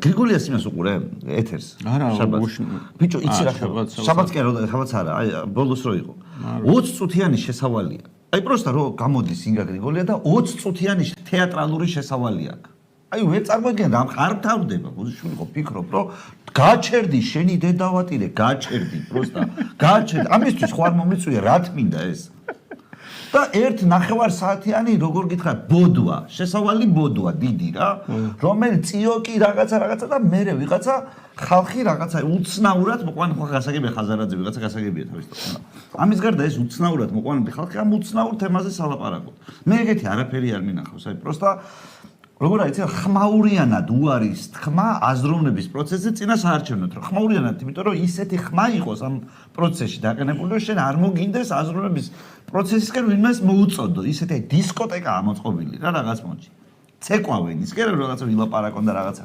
გრიგოლიას იმას უყურე ეთერს. ბიჭო, იცი რა ხდება? შაბათს კი ხაბაც არა, აი ბოლოს რო იყო. 20 წუთიანი შესავალია. აი პროსტა რო გამოდის ინგა გრიგოლია და 20 წუთიანი თეატრალური შესავალი აქვს. აი ვერ წარმოგიდგენთ ამ არ თავდება, ბუზიშვილი ხო ფიქრობ, რომ გაჩერდი შენი დედავატირე, გაჩერდი პროსტა, გაჩერდი. ამისთვის ხო არ მომიწვია რა თმინდა ეს? და 1.5 საათიანი როგორ გითხრათ ბოდვა, შესავალი ბოდვა დიდი რა, რომელიც წიოკი რაღაცა და მერე ვიღაცა ხალხი რაღაცა უცნაურად მოყვანილი ხო გასაგებია ხაზარაძე ვიღაცა გასაგებია თავის თქმა. ამის გარდა ეს უცნაურად მოყვანილი ხალხი ამ უცნაურ თემაზე სალაპარაკობ. მე ეგეთი არაფერი არ მინახავს, აი პროსტა როგორ არის ხმაურიანად უარის თქმა აზროვნების პროცესზე წინა საარჩევნოთ რომ ხმაურიანად იმიტომ რომ ისეთი ხმა იყოს ამ პროცესში დაყენებული რომ შენ არ მოგინდეს აზროვნების პროცესისკენ ვინმეს მოუწოდო ისეთი დისკოტეკაა მოწყობილი რა რაღაც მომენტში ცეკვავენ ისე რომ რაღაცა ვილაპარაკონ და რაღაცა